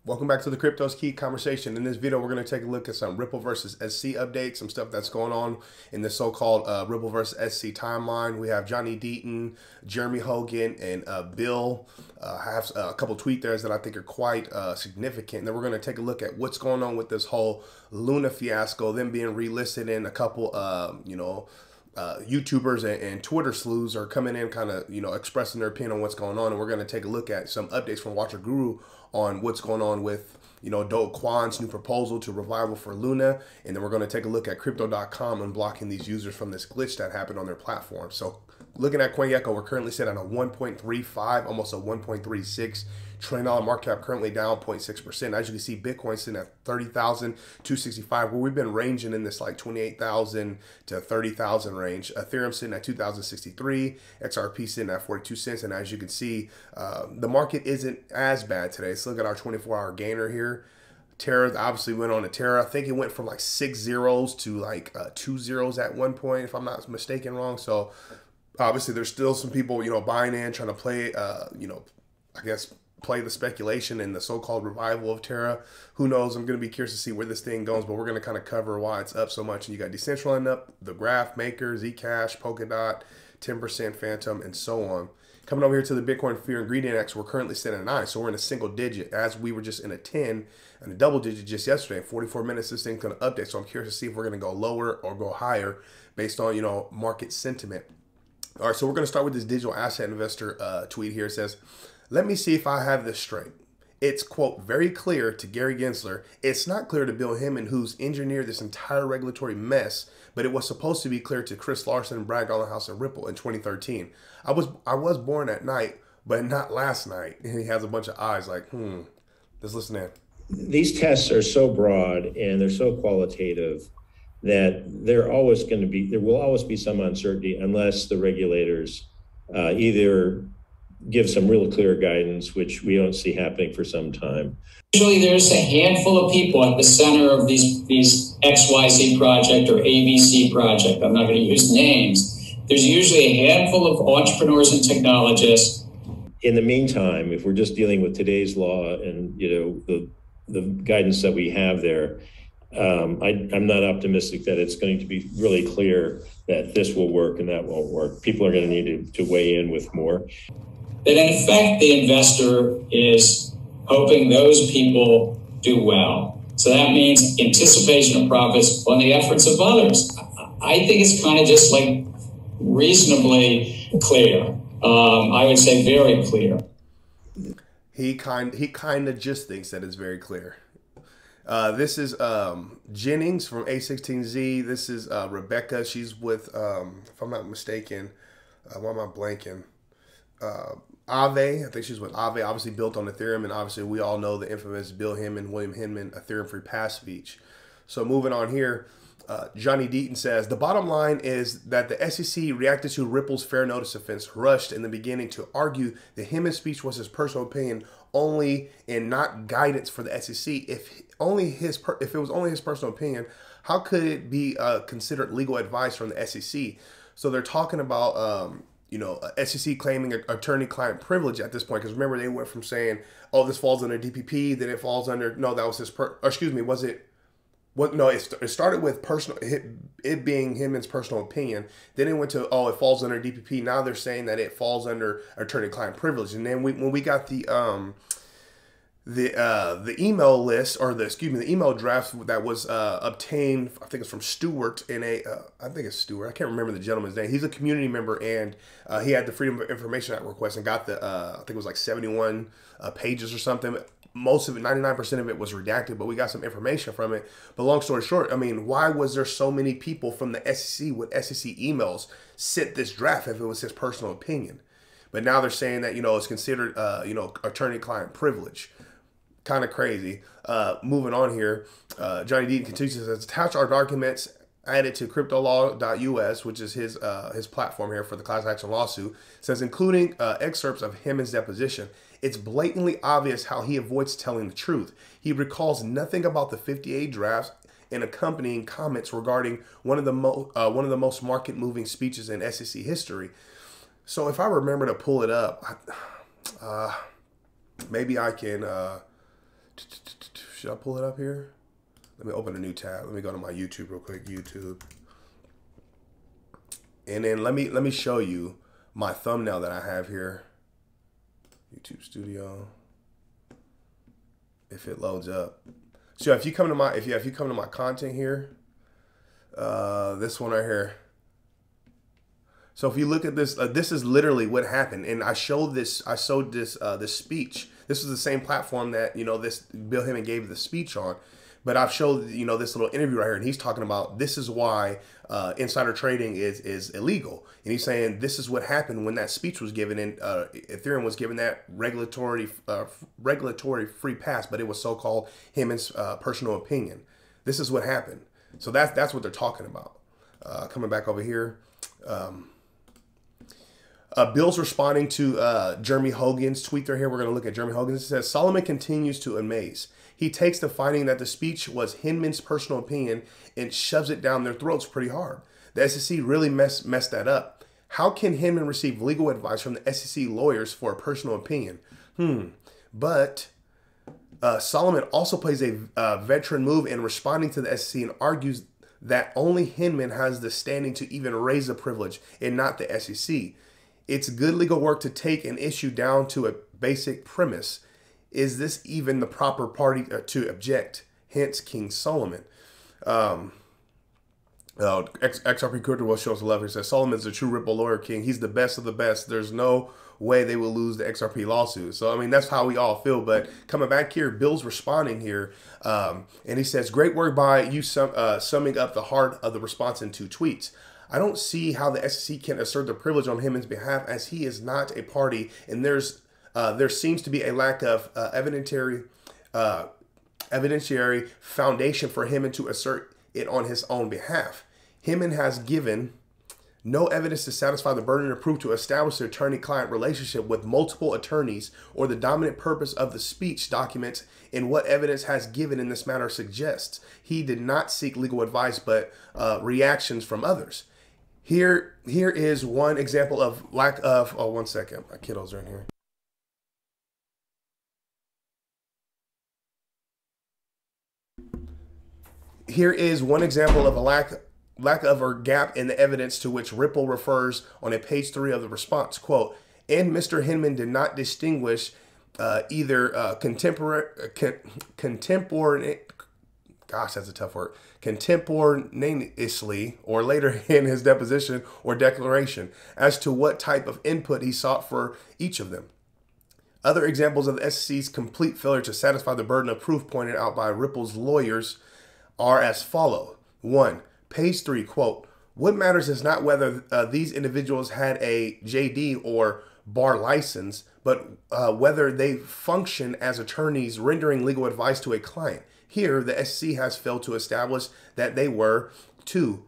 Welcome back to the Crypto's Key conversation. In this video, we're going to take a look at some Ripple versus SC updates, some stuff that's going on in the so-called Ripple versus SC timeline. We have Johnny Deaton, Jeremy Hogan, and Bill have a couple tweet threads that I think are quite significant. And then we're going to take a look at what's going on with this whole Luna fiasco, them being relisted in a couple, YouTubers and Twitter sleuths are coming in kind of, expressing their opinion on what's going on. And we're going to take a look at some updates from Watcher Guru on what's going on with, Do Kwon's new proposal to revival for Luna. And then we're going to take a look at crypto.com unblocking these users from this glitch that happened on their platform. So looking at CoinGecko, we're currently sitting on a 1.35, almost a 1.36 trillion dollar market cap, currently down 0.6%. As you can see, Bitcoin sitting at 30,265, where we've been ranging in this like 28,000 to 30,000 range. Ethereum sitting at 2,063, XRP sitting at 42 cents. And as you can see, the market isn't as bad today. Let's look at our 24-hour gainer here. TERRA obviously went on to TERRA. I think it went from like 6 zeros to like 2 zeros at one point, if I'm not mistaken wrong. So obviously there's still some people, buying in, trying to play, I guess, play the speculation and the so-called revival of TERRA. Who knows? I'm going to be curious to see where this thing goes, but we're going to kind of cover why it's up so much. And you got Decentraland up, the Graph, Maker, Zcash, Polkadot, 10%, Phantom, and so on. Coming over here to the Bitcoin Fear and Greed Index, we're currently sitting at 9, so we're in a single digit, as we were just in a 10 and a double digit just yesterday. In 44 minutes, this thing's going to update, so I'm curious to see if we're going to go lower or go higher based on, market sentiment. All right, so we're going to start with this digital asset investor tweet here. It says, "Let me see if I have this straight. It's, quote, very clear to Gary Gensler. It's not clear to Bill Hemmon, who's engineered this entire regulatory mess, but it was supposed to be clear to Chris Larson and Brad Garlinghouse and Ripple in 2013. I was born at night, but not last night." And he has a bunch of eyes like, let's listen in. These tests are so broad and they're so qualitative that there will always be some uncertainty unless the regulators either give some real clear guidance, which we don't see happening for some time. Usually there's a handful of people at the center of these XYZ project or ABC project. I'm not going to use names. There's usually a handful of entrepreneurs and technologists. In the meantime, if we're just dealing with today's law and the guidance that we have there, I'm not optimistic that it's going to be really clear that this will work and that won't work. People are going to need to weigh in with more. That in effect, the investor is hoping those people do well. So that means anticipation of profits on the efforts of others. I think it's kind of just like reasonably clear. I would say very clear. He kind of just thinks that it's very clear. This is Jennings from A16Z. This is Rebecca. She's with, if I'm not mistaken, why am I blanking? Aave, I think she's with Aave, obviously built on Ethereum, and obviously we all know the infamous Bill Hemmon, William Hinman, Ethereum free pass speech. So moving on here, Johnny Deaton says, "The bottom line is that the SEC reacted to Ripple's fair notice offense, rushed in the beginning to argue that Hemmon's speech was his personal opinion only and not guidance for the SEC. If it was only his personal opinion, how could it be considered legal advice from the SEC?" So they're talking about SEC claiming attorney-client privilege at this point, because remember they went from saying, "Oh, this falls under DPP," then it falls under no, that was his was it? What? No, it started with it being Hemmon's personal opinion. Then it went to, oh, it falls under DPP. Now they're saying that it falls under attorney-client privilege. And then when we got the email list, or the email draft that was obtained, I think it's from Stewart in I think it's Stewart. I can't remember the gentleman's name. He's a community member, and he had the Freedom of Information Act request and got the I think it was like 71 pages or something. Most of it, 99% of it was redacted, but we got some information from it. But long story short, I mean, why was there so many people from the SEC with SEC emails sent this draft if it was his personal opinion? But now they're saying that, it's considered, attorney-client privilege. Kind of crazy. Moving on here, Johnny Deaton continues to say, "Attach our documents added to cryptolaw.us, which is his platform here for the class action lawsuit, says including excerpts of Hemmon's deposition. It's blatantly obvious how he avoids telling the truth. He recalls nothing about the 58 drafts and accompanying comments regarding one of the most market-moving speeches in SEC history." So if I remember to pull it up, maybe I can Should I pull it up here? Let me open a new tab. Let me go to my YouTube real quick. YouTube. And then let me show you my thumbnail that I have here. YouTube Studio. If it loads up. So if you come to my if you come to my content here, this one right here. So if you look at this, this is literally what happened, and I showed this this speech. This is the same platform that this Bill Hemming gave the speech on, but I've showed this little interview right here, and he's talking about this is why insider trading is illegal, and he's saying this is what happened when that speech was given, and Ethereum was given that regulatory free pass, but it was so-called Hemming's personal opinion. This is what happened. So that's what they're talking about. Coming back over here. Bill's responding to Jeremy Hogan's tweet there here. We're going to look at Jeremy Hogan's. It says, Solomon continues to amaze. He takes the finding that the speech was Hinman's personal opinion and shoves it down their throats pretty hard. The SEC really messed that up. How can Hinman receive legal advice from the SEC lawyers for a personal opinion? But Solomon also plays a veteran move in responding to the SEC and argues that only Hinman has the standing to even raise the privilege and not the SEC. It's good legal work to take an issue down to a basic premise. Is this even the proper party to object? Hence, King Solomon. XRP Crypto will show us love. He says, Solomon's the true Ripple lawyer king. He's the best of the best. There's no way they will lose the XRP lawsuit. So, I mean, that's how we all feel. But coming back here, Bill's responding here. And he says, great work by you summing up the heart of the response in 2 tweets. I don't see how the SEC can assert the privilege on Hemming's behalf as he is not a party, and there seems to be a lack of evidentiary foundation for Hemming to assert it on his own behalf. Hemming has given no evidence to satisfy the burden of proof to establish the attorney-client relationship with multiple attorneys or the dominant purpose of the speech documents, and what evidence has given in this matter suggests he did not seek legal advice but reactions from others. Here is one example of lack of, oh, one second, my kiddos are in here. Here is one example of a lack of or gap in the evidence to which Ripple refers on a page 3 of the response. Quote, and Mr. Hinman did not distinguish either contemporaneously or later in his deposition or declaration as to what type of input he sought for each of them. Other examples of the SEC's complete failure to satisfy the burden of proof pointed out by Ripple's lawyers are as follow. 1. Page 3, quote, what matters is not whether these individuals had a JD or bar license, but whether they function as attorneys rendering legal advice to a client. Here, the SEC has failed to establish that they were. 2.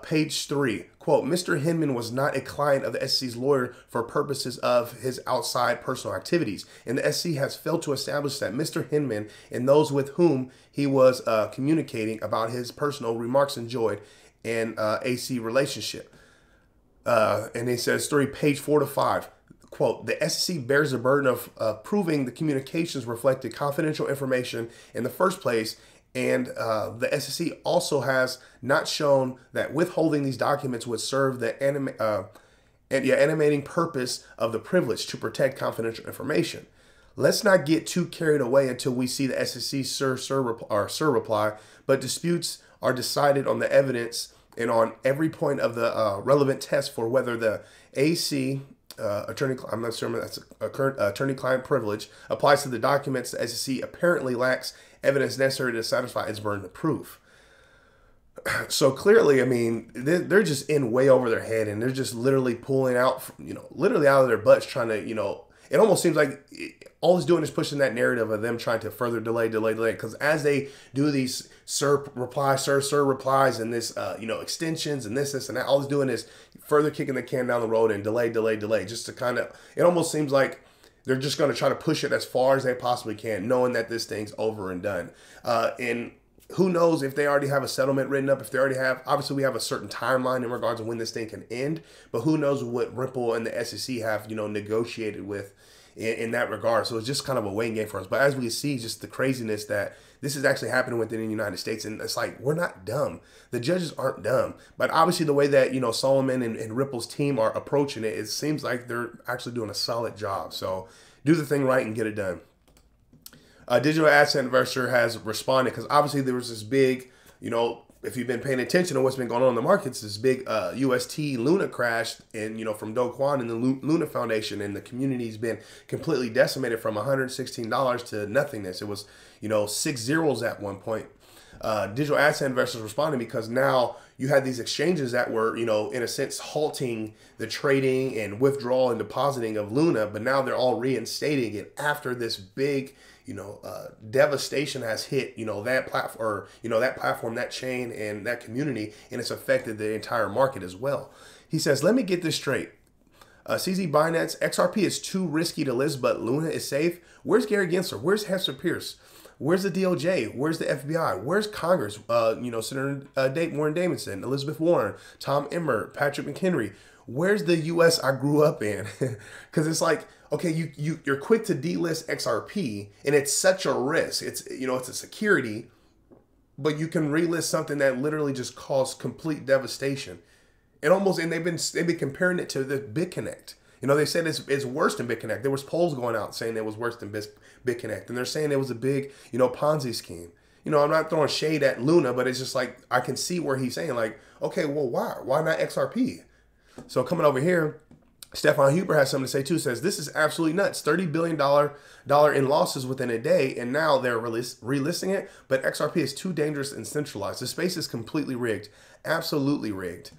Page 3, quote, Mr. Hinman was not a client of the SEC's lawyer for purposes of his outside personal activities, and the SEC has failed to establish that Mr. Hinman and those with whom he was communicating about his personal remarks enjoyed an AC relationship. And he says 3, page 4 to 5, quote, the SEC bears the burden of proving the communications reflected confidential information in the first place, and the SEC also has not shown that withholding these documents would serve the animating purpose of the privilege to protect confidential information. Let's not get too carried away until we see the SEC sir reply, but disputes are decided on the evidence and on every point of the relevant test for whether the AC I'm not sure that's a current attorney-client privilege applies to the documents the SEC apparently lacks evidence necessary to satisfy its burden of proof. So clearly, I mean, they're just in way over their head, and they're just literally pulling out, literally out of their butts, trying to, it almost seems like all it's doing is pushing that narrative of them trying to further delay. Because as they do these sir replies and this, extensions and this and that, all it's doing is further kicking the can down the road and delay, just to kind of, it almost seems like they're just going to try to push it as far as they possibly can, knowing that this thing's over and done. And who knows if they already have a settlement written up, if they already have, obviously we have a certain timeline in regards to when this thing can end, but who knows what Ripple and the SEC have, negotiated with in that regard. So it's just kind of a waiting game for us. But as we see, just the craziness that this is actually happening within the United States. And it's like, we're not dumb. The judges aren't dumb. But obviously the way that, you know, Solomon and Ripple's team are approaching it, it seems like they're actually doing a solid job. So do the thing right and get it done. Digital Asset Investor has responded because obviously there was this big, you know, if you've been paying attention to what's been going on in the markets, this big UST Luna crash, and you know, from Do Kwon and the Luna Foundation, and the community's been completely decimated from $116 to nothingness. It was, you know, 6 zeros at one point. Digital asset investors responded because now you had these exchanges that were, you know, in a sense halting the trading and withdrawal and depositing of Luna, but now they're all reinstating it after this big, you know, devastation has hit, you know, that platform, or, you know, that platform, that chain, and that community, and it's affected the entire market as well. He says, let me get this straight. CZ Binance, XRP is too risky to list, but Luna is safe. Where's Gary Gensler? Where's Hester Pierce? Where's the DOJ? Where's the FBI? Where's Congress? You know, Senator Warren Davidson, Elizabeth Warren, Tom Emmer, Patrick McHenry. Where's the U.S. I grew up in? Because it's like, okay, you're quick to delist XRP, and it's such a risk. It's, you know, it's a security, but you can relist something that literally just caused complete devastation. And they've been comparing it to the BitConnect. You know, they said it's worse than BitConnect. There was polls going out saying it was worse than BitConnect, and they're saying it was a big, you know, Ponzi scheme. You know, I'm not throwing shade at Luna, but it's just like I can see where he's saying like, okay, well, why not XRP? So coming over here, Stefan Huber has something to say too. Says this is absolutely nuts. $30 billion in losses within a day, and now they're relisting it. But XRP is too dangerous and centralized. The space is completely rigged, absolutely rigged.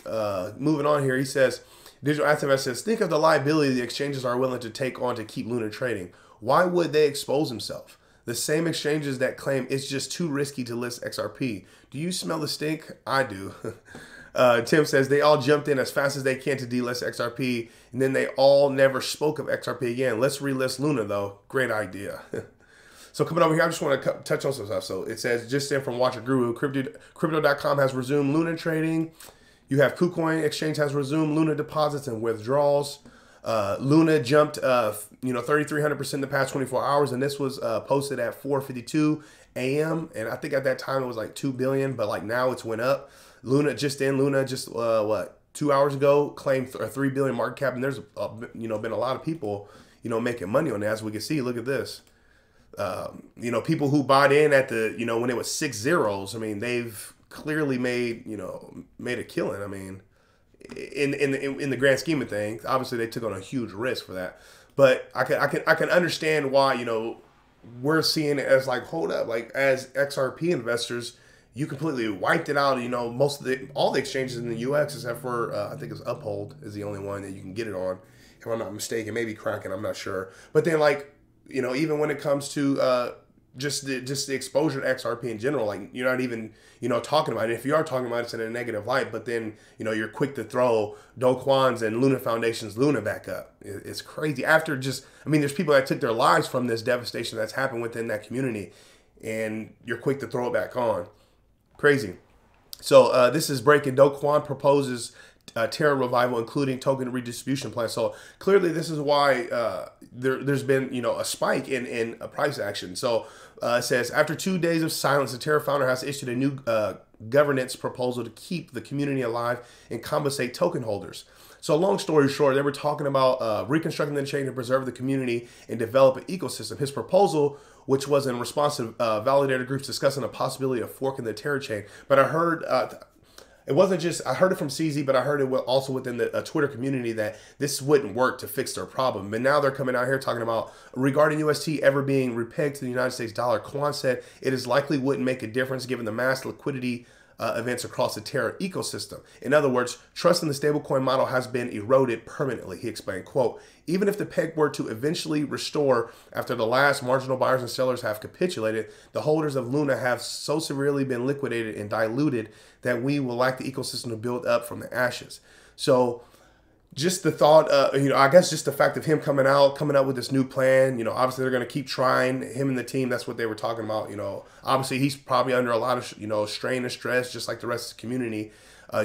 Moving on here, he says, Digital Asset Investor says, think of the liability the exchanges are willing to take on to keep Luna trading. Why would they expose themselves? The same exchanges that claim it's just too risky to list XRP. Do you smell the stink? I do. Tim says they all jumped in as fast as they can to delist XRP, and then they all never spoke of XRP again. Let's relist Luna, though. Great idea. So coming over here, I just want to touch on some stuff. So it says, just in from Watcher Guru, Crypto.com has resumed Luna trading. You have KuCoin Exchange has resumed Luna deposits and withdrawals. Luna jumped, you know, 3,300% in the past 24 hours, and this was posted at 4:52 a.m. And I think at that time it was like 2 billion, but like now it's went up. Luna just 2 hours ago claimed a 3 billion market cap, and there's you know, been a lot of people, you know, making money on that, as we can see. Look at this. You know, people who bought in at the, you know, when it was 6 zeros. I mean, they've clearly made a killing. I mean, in the grand scheme of things, obviously they took on a huge risk for that. But I can understand why, you know, we're seeing it as like, hold up, like as XRP investors, you completely wiped it out. You know, all the exchanges in the U.S. except for I think it's Uphold is the only one that you can get it on, if I'm not mistaken. Maybe Kraken, I'm not sure. But then, like, you know, even when it comes to just the exposure to XRP in general, like, you're not even, you know, talking about it. If you are talking about it, it's in a negative light, but then, you know, you're quick to throw Do Kwon's and Luna Foundation's Luna back up. It's crazy. After just, I mean, there's people that took their lives from this devastation that's happened within that community, and you're quick to throw it back on. Crazy. So this is breaking. Do Kwon proposes TERRA revival, including token redistribution plan. So clearly this is why there's been, you know, a spike in a price action. So it says, after 2 days of silence, the TERRA founder has issued a new governance proposal to keep the community alive and compensate token holders. So long story short, they were talking about reconstructing the chain to preserve the community and develop an ecosystem. His proposal, which was in response to validator groups discussing the possibility of forking the TERRA chain. But I heard, it wasn't just, I heard it from CZ, but I heard it also within the Twitter community that this wouldn't work to fix their problem. But now they're coming out here talking about, regarding UST ever being repegged to the United States dollar, Kwon said it is likely wouldn't make a difference given the mass liquidity events across the TERRA ecosystem. In other words, trust in the stablecoin model has been eroded permanently, he explained. Quote, even if the peg were to eventually restore after the last marginal buyers and sellers have capitulated, the holders of Luna have so severely been liquidated and diluted that we will lack the ecosystem to build up from the ashes. So just the thought, you know, I guess just the fact of him coming up with this new plan, you know, obviously they're going to keep trying, him and the team. That's what they were talking about. You know, obviously he's probably under a lot of, you know, strain and stress, just like the rest of the community.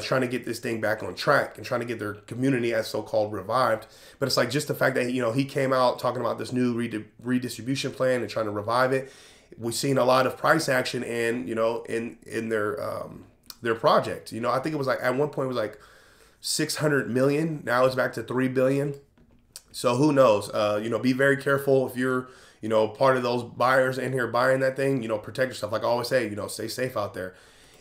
trying to get this thing back on track and trying to get their community as so-called revived. But it's like just the fact that, you know, he came out talking about this new redistribution plan and trying to revive it. We've seen a lot of price action in, you know, in their project. You know, I think it was like at one point it was like 600 million. Now it's back to 3 billion. So who knows? You know, be very careful if you're, you know, part of those buyers in here buying that thing. You know, protect yourself. Like I always say, you know, stay safe out there.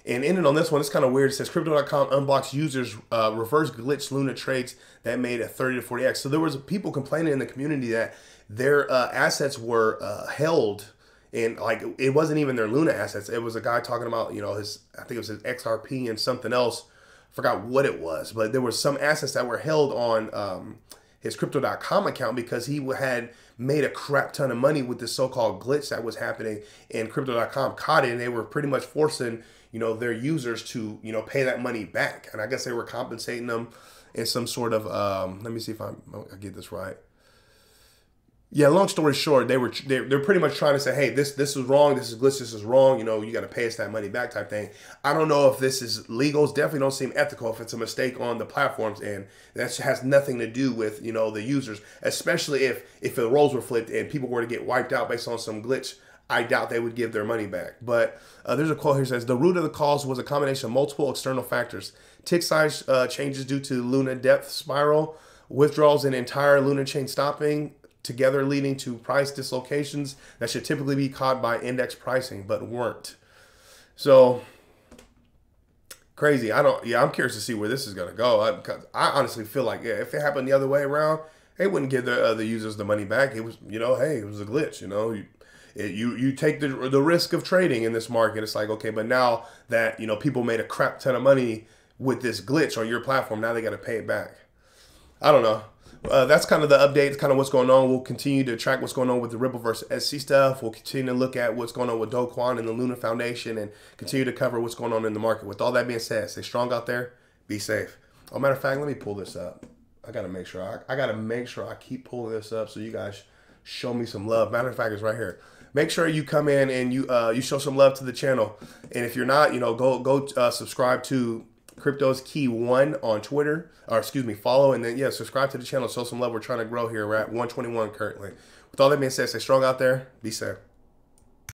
And ending on this one, it's kind of weird. It says Crypto.com unblocks users reverse glitch Luna trades that made a 30 to 40x. So there was people complaining in the community that their assets were held, and like it wasn't even their Luna assets. It was a guy talking about, you know, his, I think it was his XRP and something else. Forgot what it was, but there were some assets that were held on his Crypto.com account because he had made a crap ton of money with this so-called glitch that was happening, and Crypto.com caught it, and they were pretty much forcing, you know, their users to, you know, pay that money back. And I guess they were compensating them in some sort of, let me see if I get this right. Yeah, long story short, they're pretty much trying to say, hey, this is wrong, this is glitch, this is wrong, you know, you got to pay us that money back type thing. I don't know if this is legal. It definitely don't seem ethical if it's a mistake on the platforms, and that has nothing to do with, you know, the users, especially if the roles were flipped and people were to get wiped out based on some glitch. I doubt they would give their money back. But there's a quote here that says, the root of the cause was a combination of multiple external factors. Tick size changes due to Luna depth spiral, withdrawals in entire Luna chain stopping, together leading to price dislocations that should typically be caught by index pricing, but weren't. So, crazy. I'm curious to see where this is going to go. I honestly feel like, yeah, if it happened the other way around, they wouldn't give the users the money back. It was, you know, hey, it was a glitch, you know. You take the risk of trading in this market. It's like, okay, but now that, you know, people made a crap ton of money with this glitch on your platform, now they got to pay it back. I don't know. That's kind of the update. It's kind of what's going on. We'll continue to track what's going on with the Ripple versus SC stuff. We'll continue to look at what's going on with Do Kwon and the Luna Foundation, and continue to cover what's going on in the market. With all that being said, stay strong out there. Be safe. Oh, matter of fact, let me pull this up. I gotta make sure. I gotta make sure I keep pulling this up so you guys show me some love. Matter of fact, it's right here. Make sure you come in and you show some love to the channel. And if you're not, you know, go subscribe to Crypto's Key 1 on Twitter, or excuse me, follow, and then, yeah, subscribe to the channel. Show some love. We're trying to grow here. We're at 121 currently. With all that being said, stay strong out there. Be safe.